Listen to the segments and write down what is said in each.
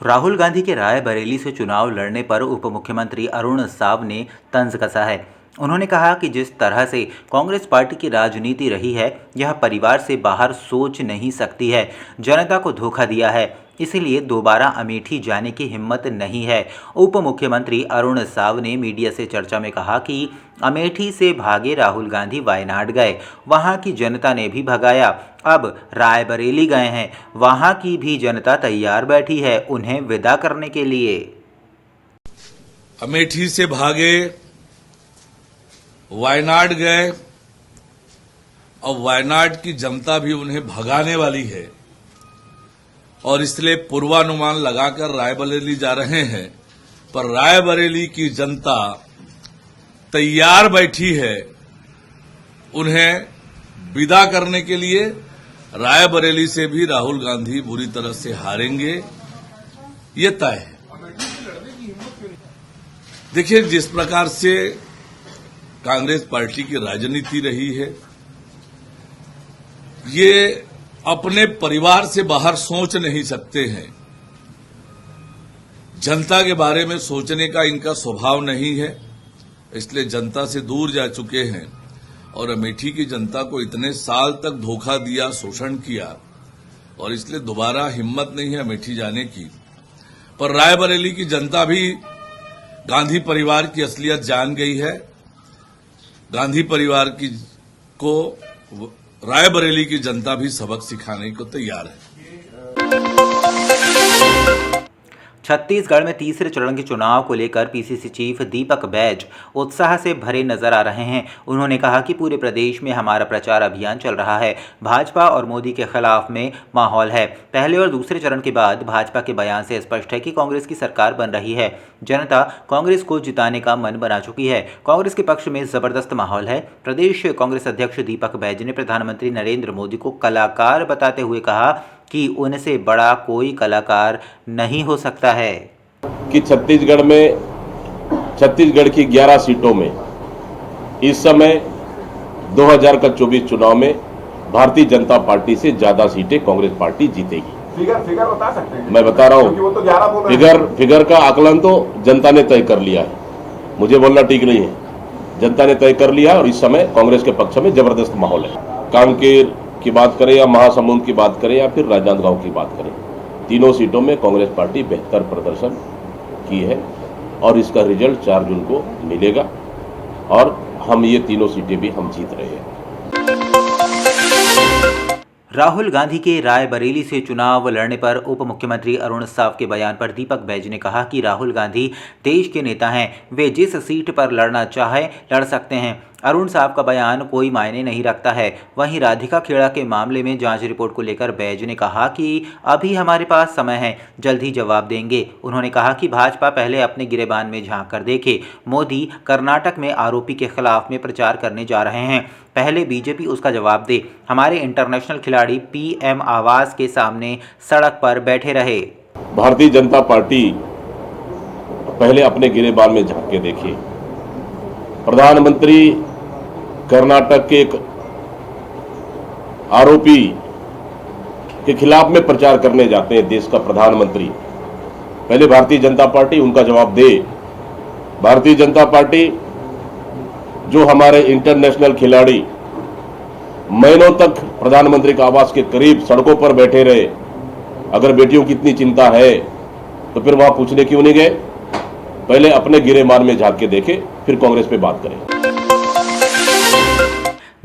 राहुल गांधी के रायबरेली से चुनाव लड़ने पर उप मुख्यमंत्री अरुण साव ने तंज कसा है। उन्होंने कहा कि जिस तरह से कांग्रेस पार्टी की राजनीति रही है, यह परिवार से बाहर सोच नहीं सकती है। जनता को धोखा दिया है, इसीलिए दोबारा अमेठी जाने की हिम्मत नहीं है। उप मुख्यमंत्री अरुण साव ने मीडिया से चर्चा में कहा कि अमेठी से भागे राहुल गांधी वायनाड गए, वहां की जनता ने भी भगाया। अब रायबरेली गए हैं, वहां की भी जनता तैयार बैठी है उन्हें विदा करने के लिए। अमेठी से भागे, वायनाड गए और वायनाड की जनता भी उन्हें भगाने वाली है और इसलिए पूर्वानुमान लगाकर रायबरेली जा रहे हैं। पर रायबरेली की जनता तैयार बैठी है उन्हें विदा करने के लिए। रायबरेली से भी राहुल गांधी बुरी तरह से हारेंगे, ये तय है। देखिए, जिस प्रकार से कांग्रेस पार्टी की राजनीति रही है, ये अपने परिवार से बाहर सोच नहीं सकते हैं। जनता के बारे में सोचने का इनका स्वभाव नहीं है, इसलिए जनता से दूर जा चुके हैं और अमेठी की जनता को इतने साल तक धोखा दिया, शोषण किया और इसलिए दोबारा हिम्मत नहीं है अमेठी जाने की। पर रायबरेली की जनता भी गांधी परिवार की असलियत जान गई है। गांधी परिवार की को रायबरेली की जनता भी सबक सिखाने को तैयार है। छत्तीसगढ़ में तीसरे चरण के चुनाव को लेकर पीसीसी चीफ दीपक बैज उत्साह से भरे नजर आ रहे हैं। उन्होंने कहा कि पूरे प्रदेश में हमारा प्रचार अभियान चल रहा है। भाजपा और मोदी के खिलाफ में माहौल है। पहले और दूसरे चरण के बाद भाजपा के बयान से स्पष्ट है कि कांग्रेस की सरकार बन रही है। जनता कांग्रेस को जिताने का मन बना चुकी है। कांग्रेस के पक्ष में जबरदस्त माहौल है। प्रदेश कांग्रेस अध्यक्ष दीपक बैज ने प्रधानमंत्री नरेंद्र मोदी को कलाकार बताते हुए कहा कि उनसे बड़ा कोई कलाकार नहीं हो सकता है। कि छत्तीसगढ़ की 11 सीटों में इस समय 2024 चुनाव में भारतीय जनता पार्टी से ज्यादा सीटें कांग्रेस पार्टी जीतेगी। फिगर बता सकते हैं? मैं बता रहा हूं, वो तो 11 बोल रहे हैं। फिगर का आकलन तो जनता ने तय कर लिया है, मुझे बोलना ठीक नहीं है। जनता ने तय कर लिया और इस समय कांग्रेस के पक्ष में जबरदस्त माहौल है। कांकेर की बात करें या महासमुंद की बात करें या फिर राजनांदगांव की बात करें, तीनों सीटों में कांग्रेस पार्टी बेहतर प्रदर्शन की है और इसका रिजल्ट 4 जून को मिलेगा और हम ये तीनों सीटें भी हम जीत रहे हैं। राहुल गांधी के रायबरेली से चुनाव लड़ने पर उप मुख्यमंत्री अरुण साव के बयान पर दीपक बैज ने कहा कि राहुल गांधी देश के नेता हैं, वे जिस सीट पर लड़ना चाहे लड़ सकते हैं। अरुण साव का बयान कोई मायने नहीं रखता है। वहीं राधिका खेड़ा के मामले में जांच रिपोर्ट को लेकर बैज ने कहा कि अभी हमारे पास समय है, जल्द ही जवाब देंगे। उन्होंने कहा कि भाजपा पहले अपने गिरेबान में झांक कर देखे। मोदी कर्नाटक में आरोपी के खिलाफ में प्रचार करने जा रहे हैं, पहले बीजेपी उसका जवाब दे। हमारे इंटरनेशनल खिलाड़ी पीएम आवास के सामने सड़क पर बैठे रहे। भारतीय जनता पार्टी पहले अपने गिरेबान में झांक के देखे। प्रधानमंत्री कर्नाटक के एक आरोपी के खिलाफ में प्रचार करने जाते हैं, देश का प्रधानमंत्री। पहले भारतीय जनता पार्टी उनका जवाब दे। भारतीय जनता पार्टी जो हमारे इंटरनेशनल खिलाड़ी महीनों तक प्रधानमंत्री के आवास के करीब सड़कों पर बैठे रहे, अगर बेटियों की इतनी चिंता है तो फिर वहां पूछने क्यों नहीं गए? पहले अपने गिरेबान में झांक के देखे, फिर कांग्रेस पे बात करें।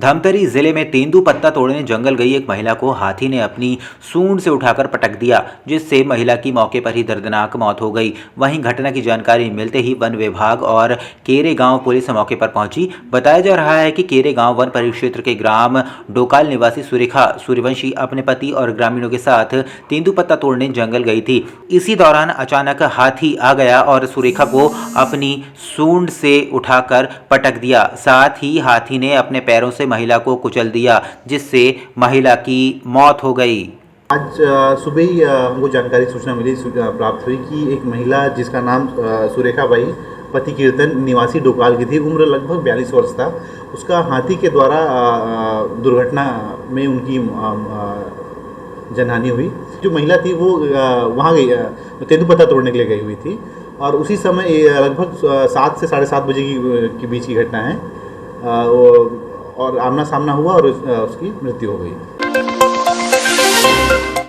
धमतरी जिले में तेंदूपत्ता तोड़ने जंगल गई एक महिला को हाथी ने अपनी सूंड से उठाकर पटक दिया, जिससे महिला की मौके पर ही दर्दनाक मौत हो गई। वहीं घटना की जानकारी मिलते ही वन विभाग और केरे गांव पुलिस मौके पर पहुंची। बताया जा रहा है कि केरे गांव वन परिक्षेत्र के ग्राम डोकाल निवासी सुरेखा सूर्यवंशी अपने पति और ग्रामीणों के साथ तेंदूपत्ता तोड़ने जंगल गई थी। इसी दौरान अचानक हाथी आ गया और सुरेखा को अपनी सूंड से उठाकर पटक दिया। साथ ही हाथी ने अपने पैरों से महिला को कुचल दिया, जिससे महिला की मौत हो गई। आज सुबह ही हमको जानकारी सूचना मिली, प्राप्त हुई कि एक महिला जिसका नाम सुरेखा बाई पति कीर्तन निवासी डोकाल की थी, उम्र लगभग 42 वर्ष था, उसका हाथी के द्वारा दुर्घटना में उनकी जनहानि हुई। जो महिला थी वो वहाँ गई, तेंदुपत्ता तोड़ने के लिए गई हुई थी और उसी समय लगभग 7 से 7:30 बजे की बीच की घटना है और आमना सामना हुआ और उसकी मृत्यु हो गई।